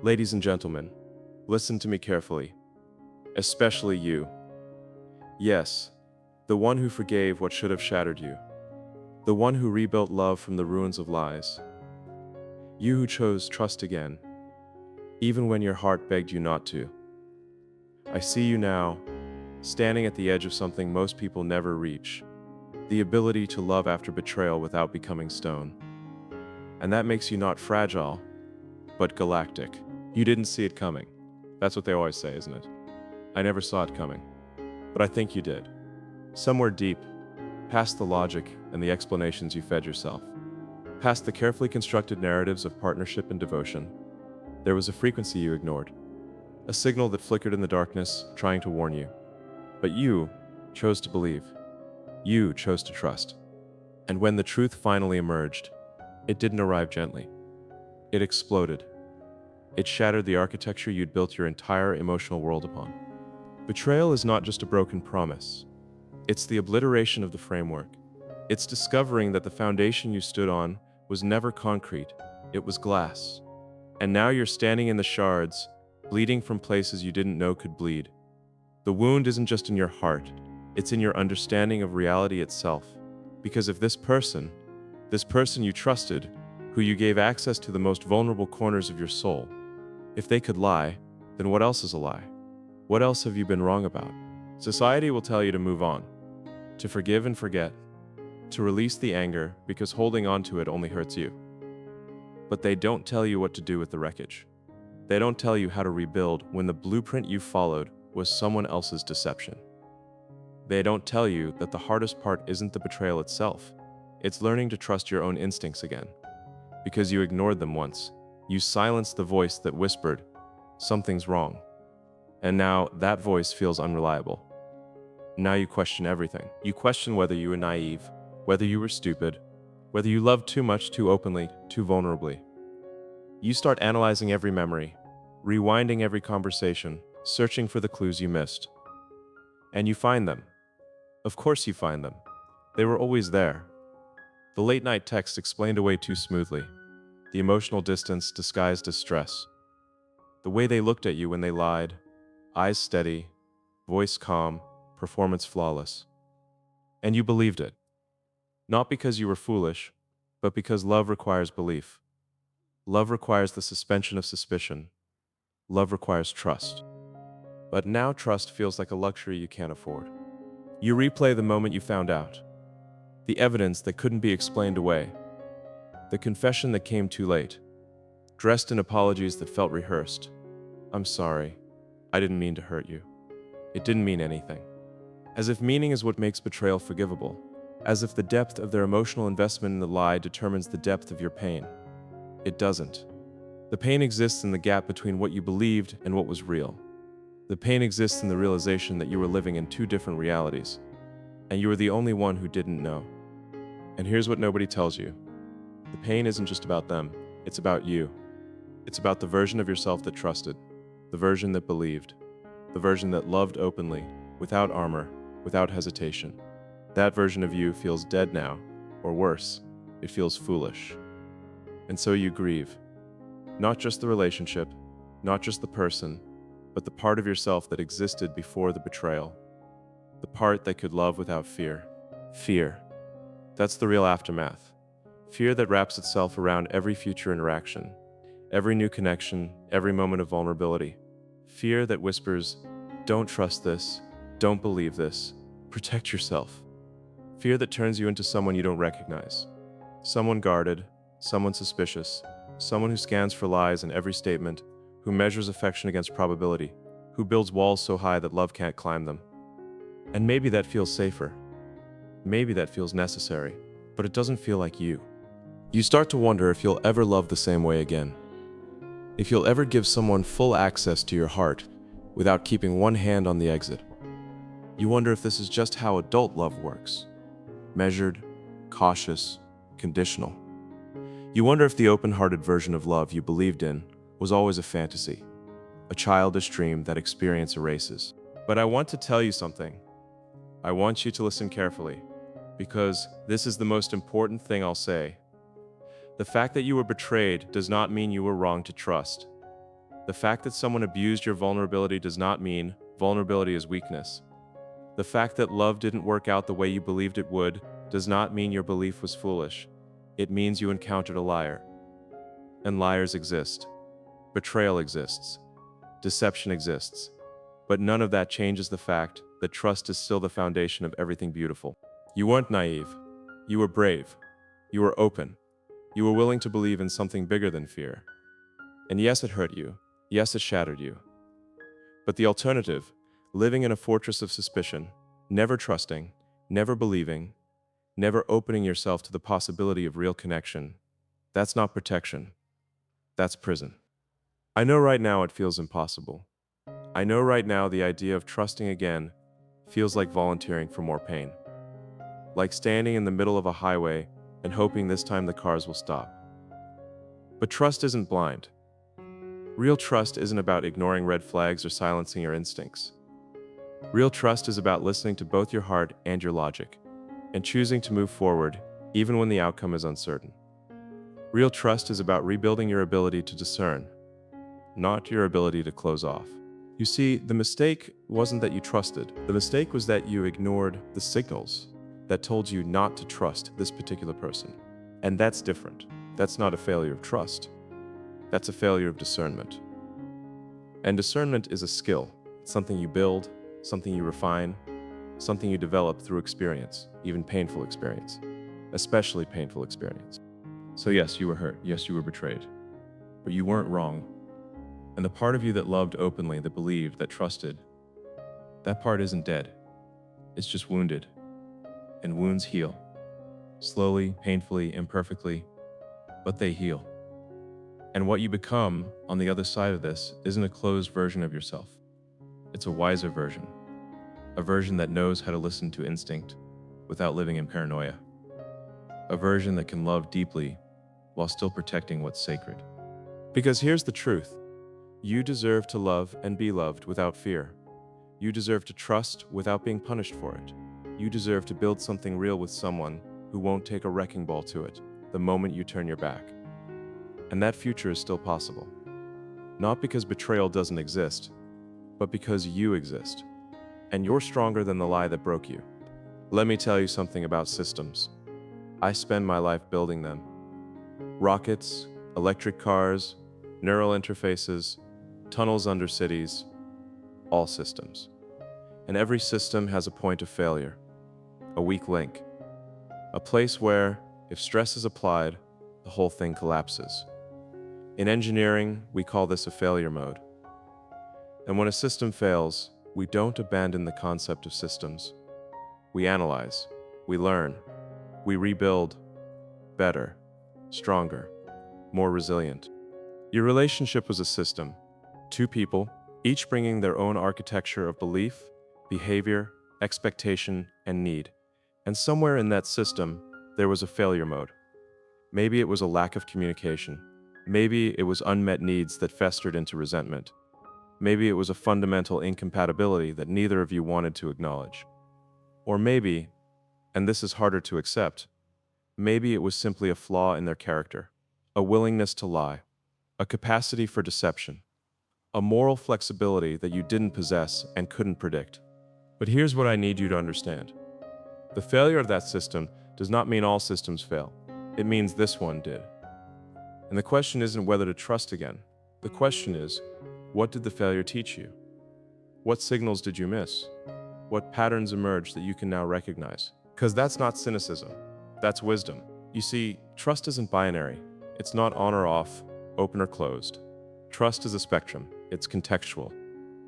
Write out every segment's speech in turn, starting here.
Ladies and gentlemen, listen to me carefully, especially you. Yes, the one who forgave what should have shattered you, the one who rebuilt love from the ruins of lies. You who chose trust again, even when your heart begged you not to. I see you now, standing at the edge of something most people never reach, the ability to love after betrayal without becoming stone. And that makes you not fragile, but galactic. You didn't see it coming. That's what they always say, isn't it? I never saw it coming. But I think you did. Somewhere deep, past the logic and the explanations you fed yourself, past the carefully constructed narratives of partnership and devotion, there was a frequency you ignored, a signal that flickered in the darkness, trying to warn you. But you chose to believe. You chose to trust. And when the truth finally emerged, it didn't arrive gently. It exploded. It shattered the architecture you'd built your entire emotional world upon. Betrayal is not just a broken promise. It's the obliteration of the framework. It's discovering that the foundation you stood on was never concrete, it was glass. And now you're standing in the shards, bleeding from places you didn't know could bleed. The wound isn't just in your heart, it's in your understanding of reality itself. Because if this person you trusted, who you gave access to the most vulnerable corners of your soul, if they could lie, then what else is a lie? What else have you been wrong about? Society will tell you to move on, to forgive and forget, to release the anger because holding on to it only hurts you. But they don't tell you what to do with the wreckage. They don't tell you how to rebuild when the blueprint you followed was someone else's deception. They don't tell you that the hardest part isn't the betrayal itself. It's learning to trust your own instincts again. Because you ignored them once. You silenced the voice that whispered, "Something's wrong." And now that voice feels unreliable. Now you question everything. You question whether you were naive, whether you were stupid, whether you loved too much, too openly, too vulnerably. You start analyzing every memory, rewinding every conversation, searching for the clues you missed. And you find them. Of course you find them. They were always there. The late-night text explained away too smoothly. The emotional distance disguised as stress. The way they looked at you when they lied, eyes steady, voice calm, performance flawless. And you believed it. Not because you were foolish, but because love requires belief. Love requires the suspension of suspicion. Love requires trust. But now trust feels like a luxury you can't afford. You replay the moment you found out. The evidence that couldn't be explained away. The confession that came too late. Dressed in apologies that felt rehearsed. "I'm sorry. I didn't mean to hurt you. It didn't mean anything." As if meaning is what makes betrayal forgivable. As if the depth of their emotional investment in the lie determines the depth of your pain. It doesn't. The pain exists in the gap between what you believed and what was real. The pain exists in the realization that you were living in two different realities, and you were the only one who didn't know. And here's what nobody tells you. The pain isn't just about them, it's about you. It's about the version of yourself that trusted, the version that believed, the version that loved openly, without armor, without hesitation. That version of you feels dead now, or worse, it feels foolish. And so you grieve. Not just the relationship, not just the person, but the part of yourself that existed before the betrayal. The part that could love without fear. Fear. That's the real aftermath. Fear that wraps itself around every future interaction, every new connection, every moment of vulnerability. Fear that whispers, "Don't trust this, don't believe this, protect yourself." Fear that turns you into someone you don't recognize. Someone guarded, someone suspicious, someone who scans for lies in every statement, who measures affection against probability, who builds walls so high that love can't climb them. And maybe that feels safer. Maybe that feels necessary, but it doesn't feel like you. You start to wonder if you'll ever love the same way again. If you'll ever give someone full access to your heart without keeping one hand on the exit. You wonder if this is just how adult love works. Measured, cautious, conditional. You wonder if the open-hearted version of love you believed in was always a fantasy, a childish dream that experience erases. But I want to tell you something. I want you to listen carefully, because this is the most important thing I'll say. The fact that you were betrayed does not mean you were wrong to trust. The fact that someone abused your vulnerability does not mean vulnerability is weakness. The fact that love didn't work out the way you believed it would does not mean your belief was foolish. It means you encountered a liar. And liars exist. Betrayal exists. Deception exists. But none of that changes the fact that trust is still the foundation of everything beautiful. You weren't naive. You were brave. You were open. You were willing to believe in something bigger than fear. And yes, it hurt you. Yes, it shattered you. But the alternative, living in a fortress of suspicion, never trusting, never believing, never opening yourself to the possibility of real connection, that's not protection. That's prison. I know right now it feels impossible. I know right now the idea of trusting again feels like volunteering for more pain. Like standing in the middle of a highway and hoping this time the cars will stop. But trust isn't blind. Real trust isn't about ignoring red flags or silencing your instincts. Real trust is about listening to both your heart and your logic, and choosing to move forward even when the outcome is uncertain. Real trust is about rebuilding your ability to discern, not your ability to close off. You see, the mistake wasn't that you trusted. The mistake was that you ignored the signals that told you not to trust this particular person. And that's different. That's not a failure of trust. That's a failure of discernment. And discernment is a skill. It's something you build, something you refine, something you develop through experience, even painful experience, especially painful experience. So yes, you were hurt. Yes, you were betrayed. But you weren't wrong. And the part of you that loved openly, that believed, that trusted, that part isn't dead. It's just wounded. And wounds heal. Slowly, painfully, imperfectly, but they heal. And what you become on the other side of this isn't a closed version of yourself. It's a wiser version. A version that knows how to listen to instinct without living in paranoia. A version that can love deeply while still protecting what's sacred. Because here's the truth. You deserve to love and be loved without fear. You deserve to trust without being punished for it. You deserve to build something real with someone who won't take a wrecking ball to it the moment you turn your back. And that future is still possible. Not because betrayal doesn't exist, but because you exist. And you're stronger than the lie that broke you. Let me tell you something about systems. I spend my life building them. Rockets, electric cars, neural interfaces, tunnels under cities, all systems. And every system has a point of failure, a weak link, a place where, if stress is applied, the whole thing collapses. In engineering, we call this a failure mode. And when a system fails, we don't abandon the concept of systems. We analyze, we learn, we rebuild better, stronger, more resilient. Your relationship was a system. Two people, each bringing their own architecture of belief, behavior, expectation, and need. And somewhere in that system, there was a failure mode. Maybe it was a lack of communication. Maybe it was unmet needs that festered into resentment. Maybe it was a fundamental incompatibility that neither of you wanted to acknowledge. Or maybe, and this is harder to accept, maybe it was simply a flaw in their character, a willingness to lie, a capacity for deception, a moral flexibility that you didn't possess and couldn't predict. But here's what I need you to understand. The failure of that system does not mean all systems fail. It means this one did. And the question isn't whether to trust again. The question is, what did the failure teach you? What signals did you miss? What patterns emerged that you can now recognize? Because that's not cynicism. That's wisdom. You see, trust isn't binary. It's not on or off, open or closed. Trust is a spectrum. It's contextual.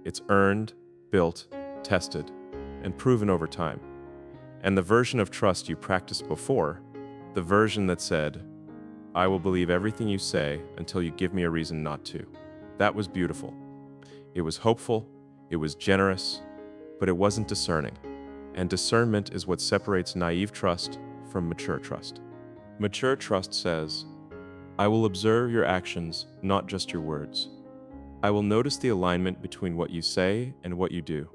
It's earned, built, tested, and proven over time. And the version of trust you practiced before, the version that said, I will believe everything you say until you give me a reason not to, that was beautiful. It was hopeful, it was generous, but it wasn't discerning. And discernment is what separates naive trust from mature trust. Mature trust says, I will observe your actions, not just your words. I will notice the alignment between what you say and what you do.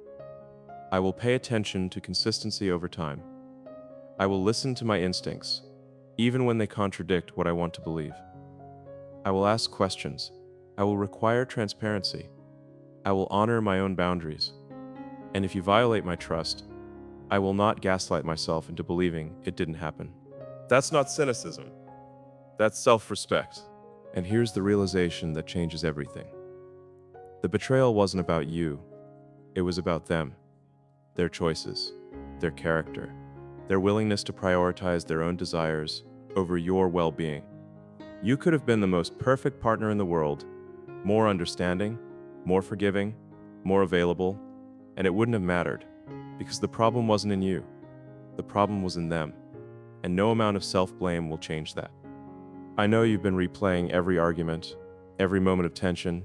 I will pay attention to consistency over time. I will listen to my instincts, even when they contradict what I want to believe. I will ask questions, I will require transparency. I will honor my own boundaries. And if you violate my trust, I will not gaslight myself into believing it didn't happen. That's not cynicism. That's self-respect. And here's the realization that changes everything. The betrayal wasn't about you. It was about them, their choices, their character, their willingness to prioritize their own desires over your well-being. You could have been the most perfect partner in the world, more understanding, more forgiving, more available, and it wouldn't have mattered, because the problem wasn't in you. The problem was in them, and no amount of self-blame will change that. I know you've been replaying every argument, every moment of tension,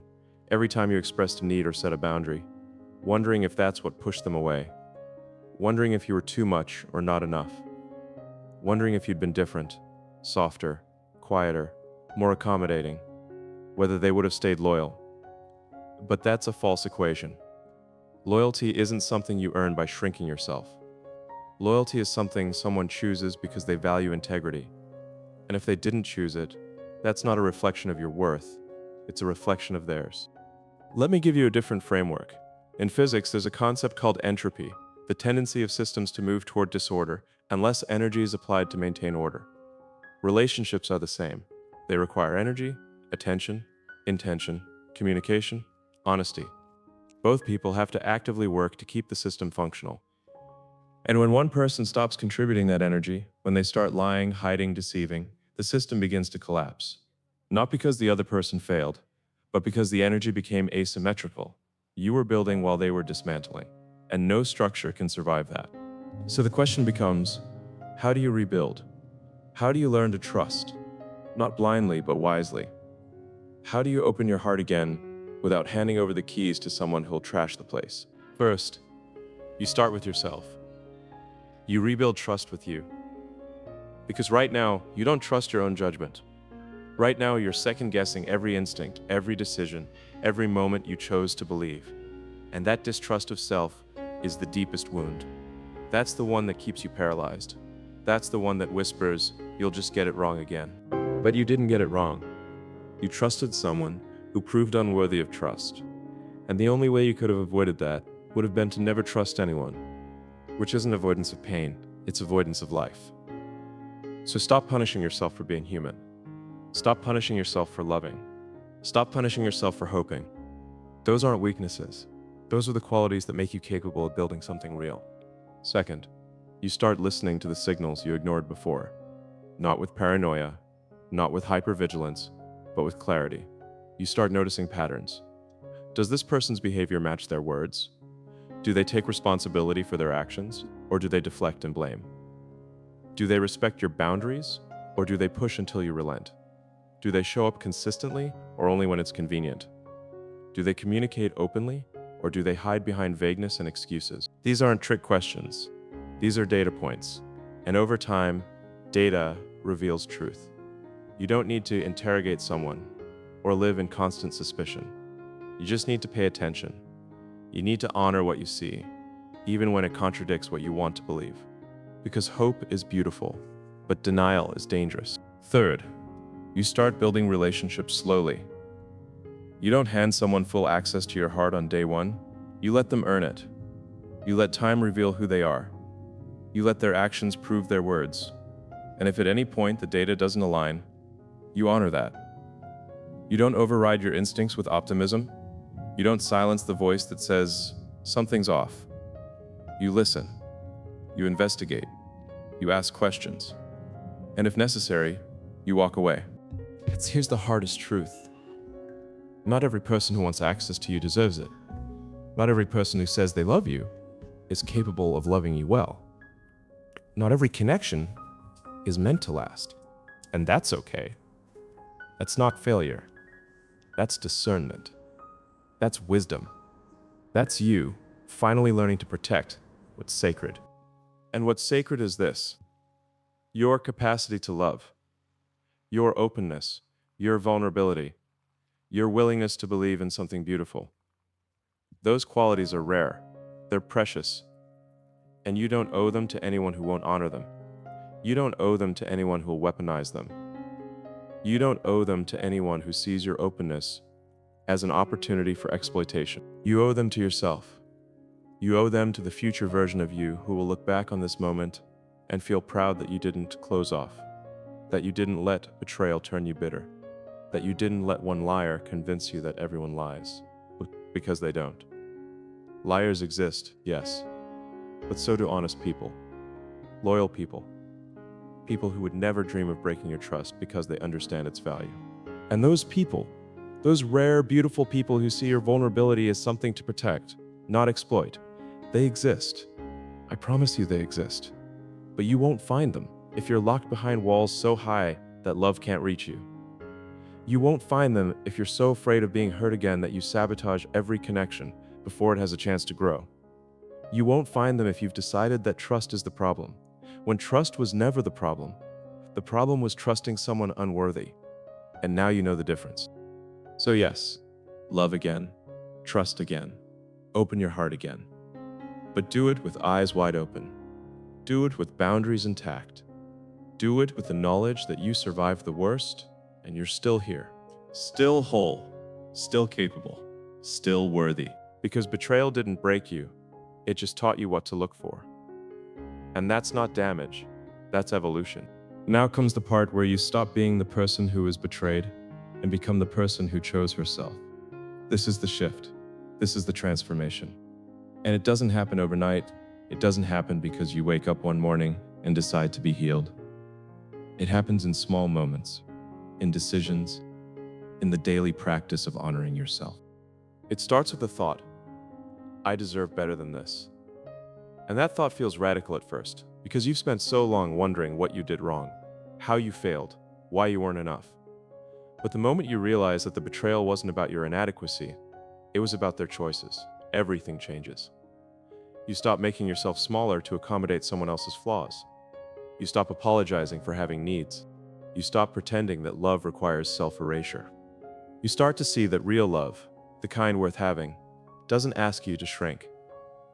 every time you expressed a need or set a boundary, wondering if that's what pushed them away, wondering if you were too much or not enough, wondering if you'd been different, softer, quieter, more accommodating, whether they would have stayed loyal. But that's a false equation. Loyalty isn't something you earn by shrinking yourself. Loyalty is something someone chooses because they value integrity. And if they didn't choose it, that's not a reflection of your worth, it's a reflection of theirs. Let me give you a different framework. In physics, there's a concept called entropy, the tendency of systems to move toward disorder unless energy is applied to maintain order. Relationships are the same. They require energy, attention, intention, communication, honesty. Both people have to actively work to keep the system functional. And when one person stops contributing that energy, when they start lying, hiding, deceiving, the system begins to collapse. Not because the other person failed, but because the energy became asymmetrical. You were building while they were dismantling, and no structure can survive that. So the question becomes, how do you rebuild? How do you learn to trust? Not blindly, but wisely. How do you open your heart again without handing over the keys to someone who'll trash the place? First, you start with yourself. You rebuild trust with you. Because right now, you don't trust your own judgment. Right now, you're second-guessing every instinct, every decision, every moment you chose to believe. And that distrust of self is the deepest wound. That's the one that keeps you paralyzed. That's the one that whispers, you'll just get it wrong again. But you didn't get it wrong. You trusted someone who proved unworthy of trust. And the only way you could have avoided that would have been to never trust anyone, which isn't avoidance of pain, it's avoidance of life. So stop punishing yourself for being human. Stop punishing yourself for loving. Stop punishing yourself for hoping. Those aren't weaknesses. Those are the qualities that make you capable of building something real. Second, you start listening to the signals you ignored before. Not with paranoia, not with hypervigilance, but with clarity. You start noticing patterns. Does this person's behavior match their words? Do they take responsibility for their actions, or do they deflect and blame? Do they respect your boundaries, or do they push until you relent? Do they show up consistently, or only when it's convenient? Do they communicate openly, or do they hide behind vagueness and excuses? These aren't trick questions. These are data points. And over time, data reveals truth. You don't need to interrogate someone or live in constant suspicion. You just need to pay attention. You need to honor what you see, even when it contradicts what you want to believe. Because hope is beautiful, but denial is dangerous. Third, you start building relationships slowly. You don't hand someone full access to your heart on day one. You let them earn it. You let time reveal who they are. You let their actions prove their words. And if at any point the data doesn't align, you honor that. You don't override your instincts with optimism. You don't silence the voice that says, something's off. You listen. You investigate. You ask questions. And if necessary, you walk away. Here's the hardest truth. Not every person who wants access to you deserves it. Not every person who says they love you is capable of loving you well. Not every connection is meant to last. And that's okay. That's not failure. That's discernment. That's wisdom. That's you finally learning to protect what's sacred. And what's sacred is this: your capacity to love, your openness, your vulnerability, your willingness to believe in something beautiful. Those qualities are rare, they're precious, and you don't owe them to anyone who won't honor them. You don't owe them to anyone who will weaponize them. You don't owe them to anyone who sees your openness as an opportunity for exploitation. You owe them to yourself. You owe them to the future version of you who will look back on this moment and feel proud that you didn't close off, that you didn't let betrayal turn you bitter, that you didn't let one liar convince you that everyone lies, because they don't. Liars exist, yes, but so do honest people, loyal people, people who would never dream of breaking your trust because they understand its value. And those people, those rare, beautiful people who see your vulnerability as something to protect, not exploit, they exist. I promise you they exist. But you won't find them if you're locked behind walls so high that love can't reach you. You won't find them if you're so afraid of being hurt again that you sabotage every connection before it has a chance to grow. You won't find them if you've decided that trust is the problem, when trust was never the problem. The problem was trusting someone unworthy. And now you know the difference. So yes, love again, trust again, open your heart again. But do it with eyes wide open. Do it with boundaries intact. Do it with the knowledge that you survived the worst and you're still here. Still whole, still capable, still worthy. Because betrayal didn't break you, it just taught you what to look for. And that's not damage, that's evolution. Now comes the part where you stop being the person who was betrayed and become the person who chose herself. This is the shift. This is the transformation. And it doesn't happen overnight. It doesn't happen because you wake up one morning and decide to be healed. It happens in small moments, in decisions, in the daily practice of honoring yourself. It starts with the thought, I deserve better than this. And that thought feels radical at first, because you've spent so long wondering what you did wrong, how you failed, why you weren't enough. But the moment you realize that the betrayal wasn't about your inadequacy, it was about their choices, everything changes. You stop making yourself smaller to accommodate someone else's flaws. You stop apologizing for having needs. You stop pretending that love requires self-erasure. You start to see that real love, the kind worth having, doesn't ask you to shrink.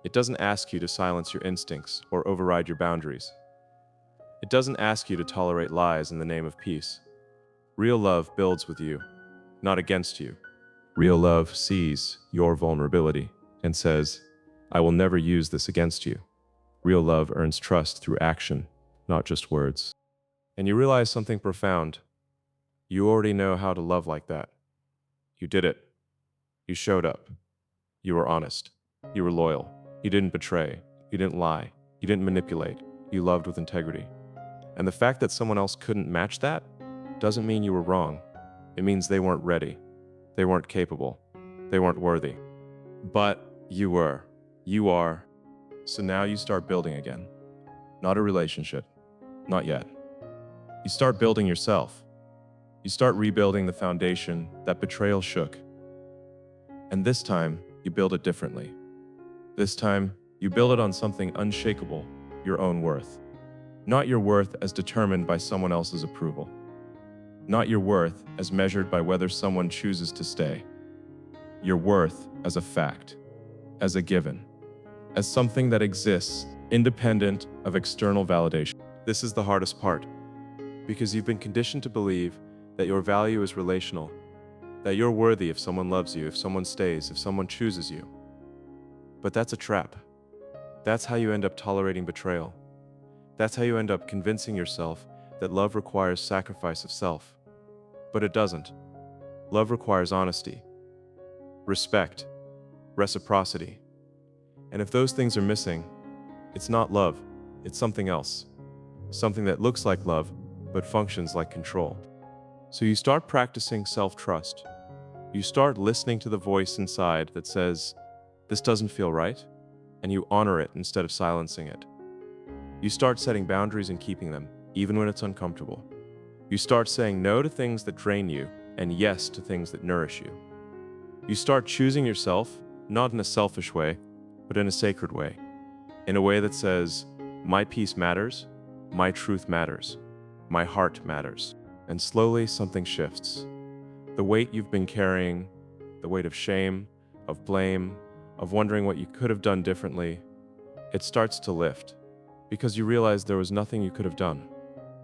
It doesn't ask you to silence your instincts or override your boundaries. It doesn't ask you to tolerate lies in the name of peace. Real love builds with you, not against you. Real love sees your vulnerability and says, I will never use this against you. Real love earns trust through action, not just words. And you realize something profound. You already know how to love like that. You did it. You showed up. You were honest. You were loyal. You didn't betray. You didn't lie. You didn't manipulate. You loved with integrity. And the fact that someone else couldn't match that doesn't mean you were wrong. It means they weren't ready. They weren't capable. They weren't worthy. But you were. You are. So now you start building again. Not a relationship. Not yet. You start building yourself. You start rebuilding the foundation that betrayal shook. And this time, you build it differently. This time, you build it on something unshakable, your own worth. Not your worth as determined by someone else's approval. Not your worth as measured by whether someone chooses to stay. Your worth as a fact, as a given, as something that exists independent of external validation. This is the hardest part, because you've been conditioned to believe that your value is relational, that you're worthy if someone loves you, if someone stays, if someone chooses you. But that's a trap. That's how you end up tolerating betrayal. That's how you end up convincing yourself that love requires sacrifice of self. But it doesn't. Love requires honesty, respect, reciprocity. And if those things are missing, it's not love, it's something else. Something that looks like love, but functions like control. So you start practicing self-trust. You start listening to the voice inside that says, this doesn't feel right, and you honor it instead of silencing it. You start setting boundaries and keeping them, even when it's uncomfortable. You start saying no to things that drain you, and yes to things that nourish you. You start choosing yourself, not in a selfish way, but in a sacred way. In a way that says, my peace matters, my truth matters, my heart matters. And slowly something shifts. The weight you've been carrying, the weight of shame, of blame, of wondering what you could have done differently, it starts to lift. Because you realize there was nothing you could have done.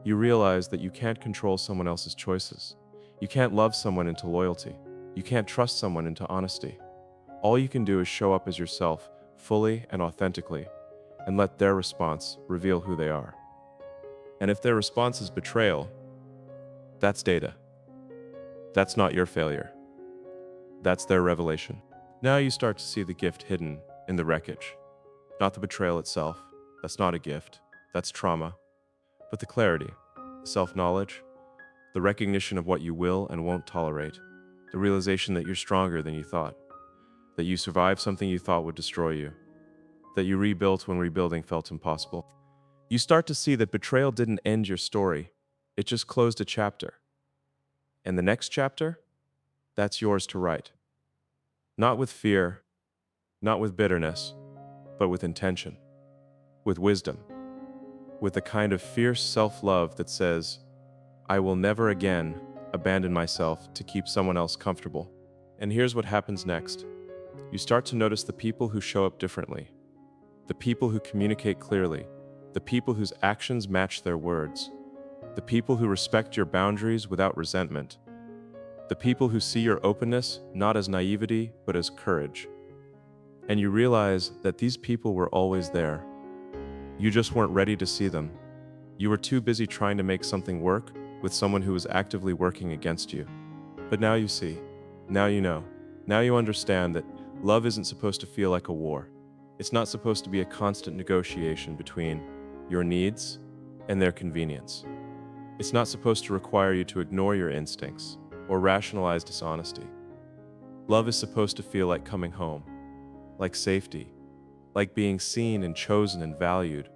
You realize that you can't control someone else's choices. You can't love someone into loyalty. You can't trust someone into honesty. All you can do is show up as yourself, fully and authentically, and let their response reveal who they are. And if their response is betrayal, that's data. That's not your failure. That's their revelation. Now you start to see the gift hidden in the wreckage. Not the betrayal itself. That's not a gift. That's trauma. But the clarity, the self-knowledge, the recognition of what you will and won't tolerate, the realization that you're stronger than you thought, that you survived something you thought would destroy you, that you rebuilt when rebuilding felt impossible. You start to see that betrayal didn't end your story. It just closed a chapter. And the next chapter? That's yours to write. Not with fear, not with bitterness, but with intention, with wisdom, with the kind of fierce self-love that says, I will never again abandon myself to keep someone else comfortable. And here's what happens next. You start to notice the people who show up differently, the people who communicate clearly, the people whose actions match their words, the people who respect your boundaries without resentment, the people who see your openness not as naivety, but as courage. And you realize that these people were always there. You just weren't ready to see them. You were too busy trying to make something work with someone who was actively working against you. But now you see, now you know, now you understand that love isn't supposed to feel like a war. It's not supposed to be a constant negotiation between your needs and their convenience. It's not supposed to require you to ignore your instincts or rationalize dishonesty. Love is supposed to feel like coming home, like safety, like being seen and chosen and valued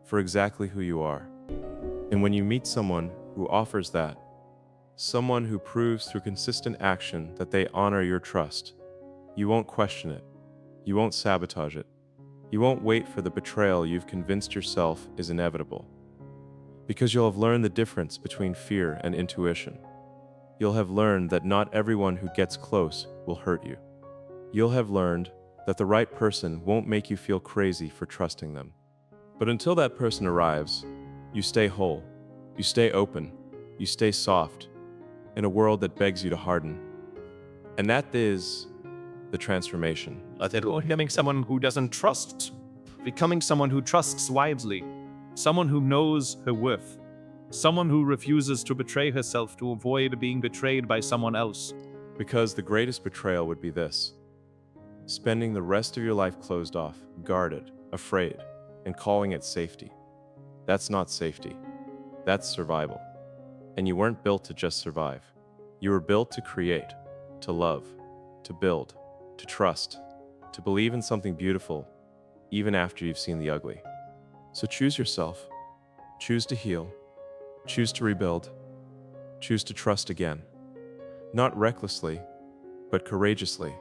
for exactly who you are. And when you meet someone who offers that, someone who proves through consistent action that they honor your trust, you won't question it. You won't sabotage it. You won't wait for the betrayal you've convinced yourself is inevitable. Because you'll have learned the difference between fear and intuition. You'll have learned that not everyone who gets close will hurt you. You'll have learned that the right person won't make you feel crazy for trusting them. But until that person arrives, you stay whole, you stay open, you stay soft, in a world that begs you to harden. And that is the transformation. Becoming someone who doesn't trust, becoming someone who trusts wisely, someone who knows her worth, someone who refuses to betray herself to avoid being betrayed by someone else. Because the greatest betrayal would be this: spending the rest of your life closed off, guarded, afraid, and calling it safety. That's not safety. That's survival. And you weren't built to just survive. You were built to create, to love, to build, to trust, to believe in something beautiful, even after you've seen the ugly. So choose yourself. Choose to heal. Choose to rebuild. Choose to trust again. Not recklessly, but courageously.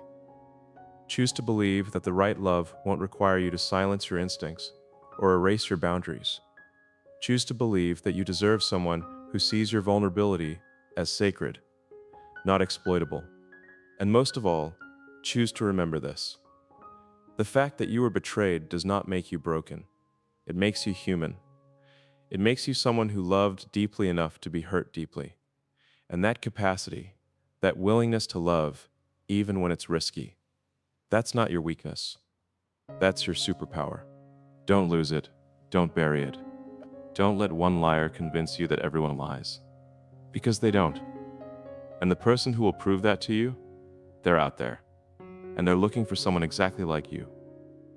Choose to believe that the right love won't require you to silence your instincts or erase your boundaries. Choose to believe that you deserve someone who sees your vulnerability as sacred, not exploitable. And most of all, choose to remember this. The fact that you were betrayed does not make you broken. It makes you human. It makes you someone who loved deeply enough to be hurt deeply. And that capacity, that willingness to love, even when it's risky, that's not your weakness. That's your superpower. Don't lose it. Don't bury it. Don't let one liar convince you that everyone lies. Because they don't. And the person who will prove that to you, they're out there. And they're looking for someone exactly like you.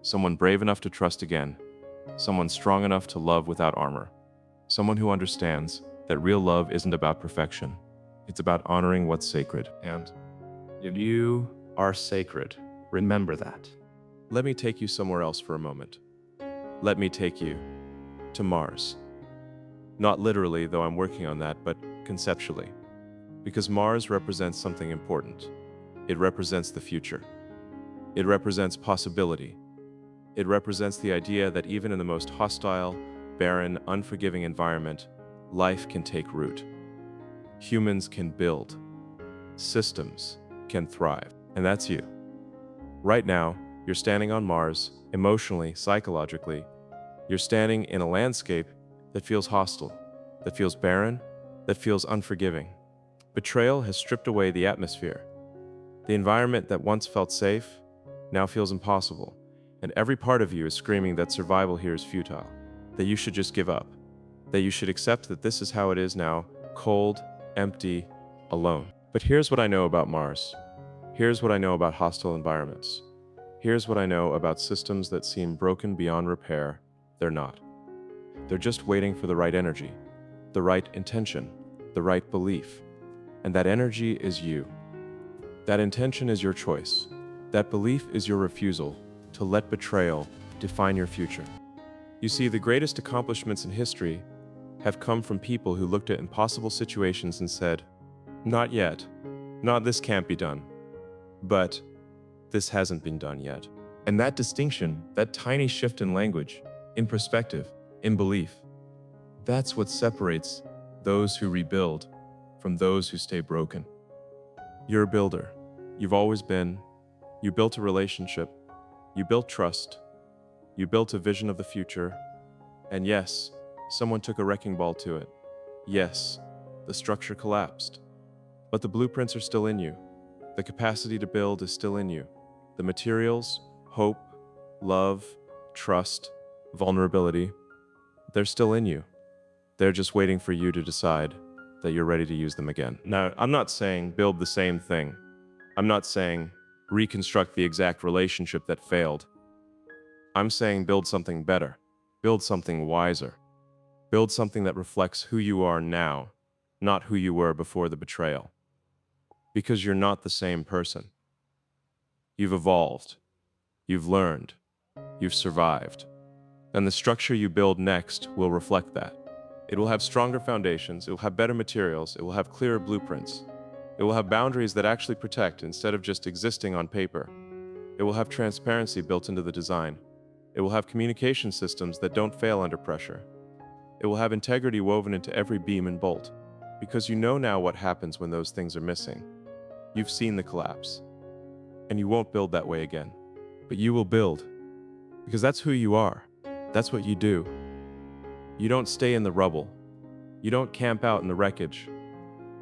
Someone brave enough to trust again. Someone strong enough to love without armor. Someone who understands that real love isn't about perfection. It's about honoring what's sacred. And if you are sacred, remember that. Let me take you somewhere else for a moment. Let me take you to Mars. Not literally, though I'm working on that, but conceptually. Because Mars represents something important. It represents the future. It represents possibility. It represents the idea that even in the most hostile, barren, unforgiving environment, life can take root. Humans can build. Systems can thrive. And that's you. Right now, you're standing on Mars, emotionally, psychologically. You're standing in a landscape that feels hostile, that feels barren, that feels unforgiving. Betrayal has stripped away the atmosphere. The environment that once felt safe now feels impossible, and every part of you is screaming that survival here is futile, that you should just give up, that you should accept that this is how it is now, cold, empty, alone. But here's what I know about Mars. Here's what I know about hostile environments. Here's what I know about systems that seem broken beyond repair. They're not. They're just waiting for the right energy, the right intention, the right belief. And that energy is you. That intention is your choice. That belief is your refusal to let betrayal define your future. You see, the greatest accomplishments in history have come from people who looked at impossible situations and said, not yet. Not this can't be done. But this hasn't been done yet. And that distinction, that tiny shift in language, in perspective, in belief, that's what separates those who rebuild from those who stay broken. You're a builder. You've always been. You built a relationship. You built trust. You built a vision of the future. And yes, someone took a wrecking ball to it. Yes, the structure collapsed. But the blueprints are still in you. The capacity to build is still in you. The materials, hope, love, trust, vulnerability, they're still in you. They're just waiting for you to decide that you're ready to use them again. Now, I'm not saying build the same thing. I'm not saying reconstruct the exact relationship that failed. I'm saying build something better. Build something wiser. Build something that reflects who you are now, not who you were before the betrayal. Because you're not the same person. You've evolved. You've learned. You've survived. And the structure you build next will reflect that. It will have stronger foundations, it will have better materials, it will have clearer blueprints. It will have boundaries that actually protect instead of just existing on paper. It will have transparency built into the design. It will have communication systems that don't fail under pressure. It will have integrity woven into every beam and bolt. Because you know now what happens when those things are missing. You've seen the collapse. And you won't build that way again. But you will build. Because that's who you are. That's what you do. You don't stay in the rubble. You don't camp out in the wreckage.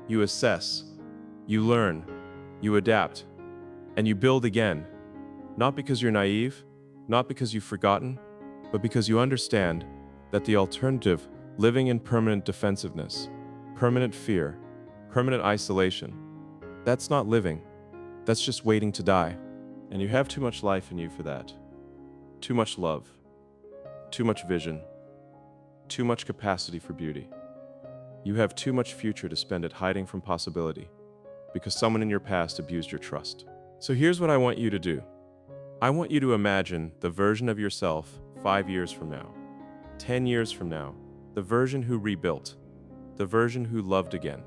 You assess. You learn. You adapt. And you build again. Not because you're naive, not because you've forgotten, but because you understand that the alternative, living in permanent defensiveness, permanent fear, permanent isolation, that's not living. That's just waiting to die. And you have too much life in you for that. Too much love. Too much vision. Too much capacity for beauty. You have too much future to spend it hiding from possibility because someone in your past abused your trust. So here's what I want you to do. I want you to imagine the version of yourself 5 years from now, 10 years from now, the version who rebuilt, the version who loved again,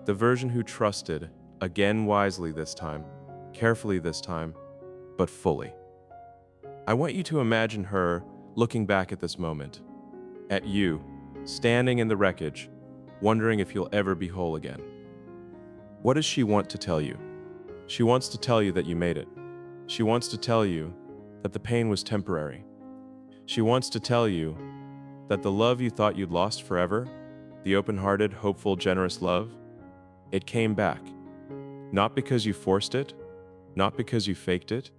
the version who trusted again wisely this time, carefully this time, but fully. I want you to imagine her looking back at this moment, at you, standing in the wreckage, wondering if you'll ever be whole again. What does she want to tell you? She wants to tell you that you made it. She wants to tell you that the pain was temporary. She wants to tell you that the love you thought you'd lost forever, the open-hearted, hopeful, generous love, it came back. Not because you forced it, not because you faked it,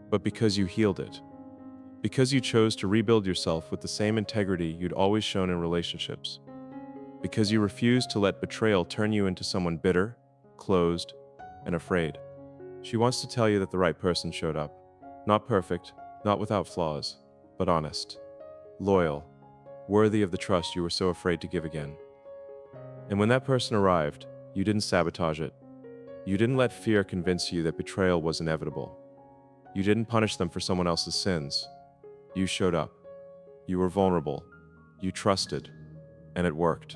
but because you healed it. Because you chose to rebuild yourself with the same integrity you'd always shown in relationships. Because you refused to let betrayal turn you into someone bitter, closed, and afraid. She wants to tell you that the right person showed up. Not perfect, not without flaws, but honest, loyal, worthy of the trust you were so afraid to give again. And when that person arrived, you didn't sabotage it. You didn't let fear convince you that betrayal was inevitable. You didn't punish them for someone else's sins. You showed up. You were vulnerable. You trusted. And it worked.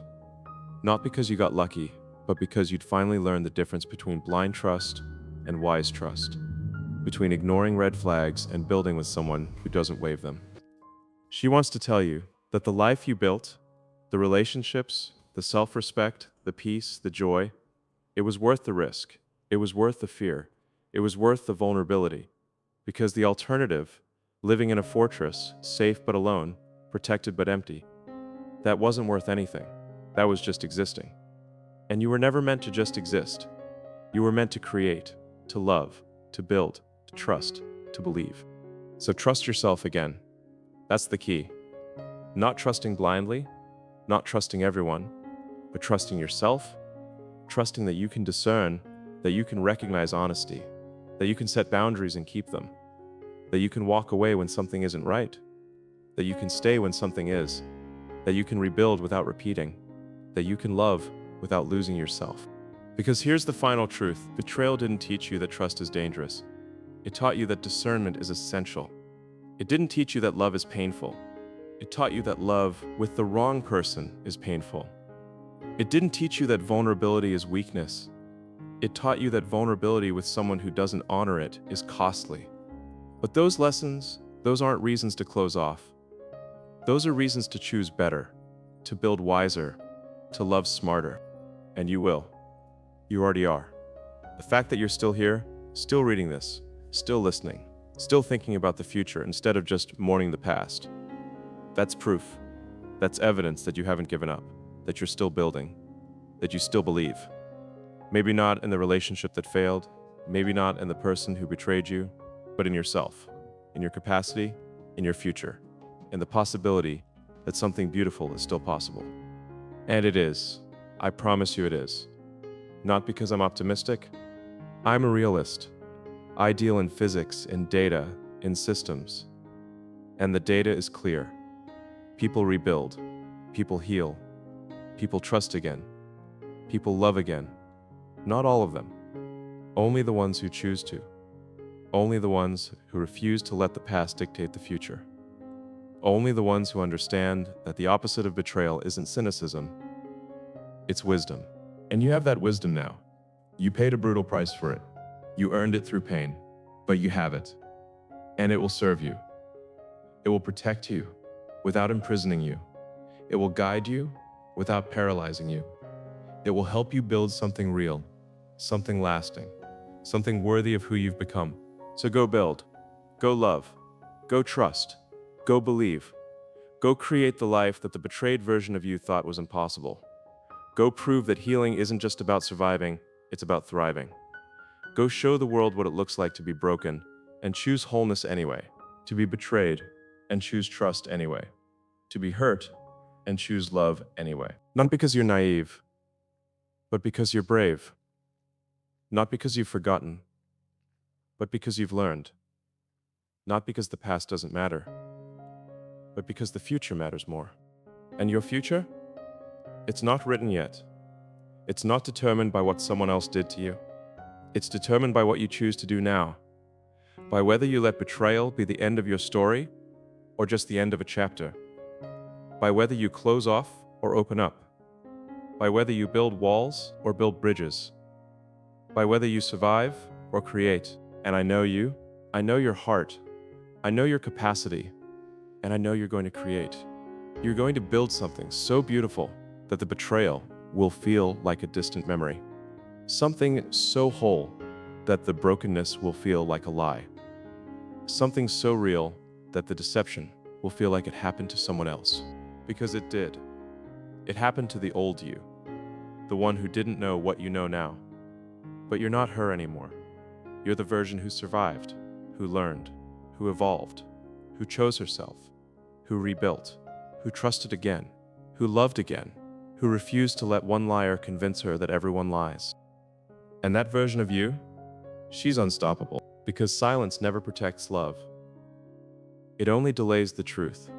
Not because you got lucky, but because you'd finally learned the difference between blind trust and wise trust. Between ignoring red flags and building with someone who doesn't wave them. She wants to tell you that the life you built, the relationships, the self-respect, the peace, the joy, it was worth the risk. It was worth the fear. It was worth the vulnerability. Because the alternative, living in a fortress, safe but alone, protected but empty, that wasn't worth anything. That was just existing. And you were never meant to just exist. You were meant to create. to love, to build, to trust, to believe. So trust yourself again. That's the key. Not trusting blindly, not trusting everyone, but trusting yourself, trusting that you can discern, that you can recognize honesty, that you can set boundaries and keep them, that you can walk away when something isn't right, that you can stay when something is, that you can rebuild without repeating, that you can love without losing yourself. Because here's the final truth: betrayal didn't teach you that trust is dangerous. It taught you that discernment is essential. It didn't teach you that love is painful. It taught you that love with the wrong person is painful. It didn't teach you that vulnerability is weakness. It taught you that vulnerability with someone who doesn't honor it is costly. But those lessons, those aren't reasons to close off. Those are reasons to choose better, to build wiser, to love smarter. And you will. You already are. The fact that you're still here, still reading this, still listening, still thinking about the future instead of just mourning the past, that's proof. That's evidence that you haven't given up, that you're still building, that you still believe. Maybe not in the relationship that failed, maybe not in the person who betrayed you, but in yourself, in your capacity, in your future, in the possibility that something beautiful is still possible. And it is. I promise you it is. Not because I'm optimistic. I'm a realist. I deal in physics, in data, in systems. And the data is clear. People rebuild. People heal. People trust again. People love again. Not all of them. Only the ones who choose to. Only the ones who refuse to let the past dictate the future. Only the ones who understand that the opposite of betrayal isn't cynicism, it's wisdom. And you have that wisdom now. You paid a brutal price for it. You earned it through pain, but you have it. And it will serve you. It will protect you without imprisoning you. It will guide you without paralyzing you. It will help you build something real, something lasting, something worthy of who you've become. So go build, go love, go trust, go believe, go create the life that the betrayed version of you thought was impossible. Go prove that healing isn't just about surviving, it's about thriving. Go show the world what it looks like to be broken and choose wholeness anyway, to be betrayed and choose trust anyway, to be hurt and choose love anyway. Not because you're naive, but because you're brave. Not because you've forgotten, but because you've learned. Not because the past doesn't matter, but because the future matters more. And your future? It's not written yet. It's not determined by what someone else did to you. It's determined by what you choose to do now, by whether you let betrayal be the end of your story or just the end of a chapter, by whether you close off or open up, by whether you build walls or build bridges, by whether you survive or create. And I know you, I know your heart, I know your capacity, and I know you're going to create. You're going to build something so beautiful that the betrayal will feel like a distant memory. Something so whole that the brokenness will feel like a lie. Something so real that the deception will feel like it happened to someone else. Because it did. It happened to the old you, the one who didn't know what you know now. But you're not her anymore. You're the version who survived, who learned, who evolved, who chose herself, who rebuilt, who trusted again, who loved again, who refused to let one liar convince her that everyone lies. And that version of you, she's unstoppable, because silence never protects love. It only delays the truth.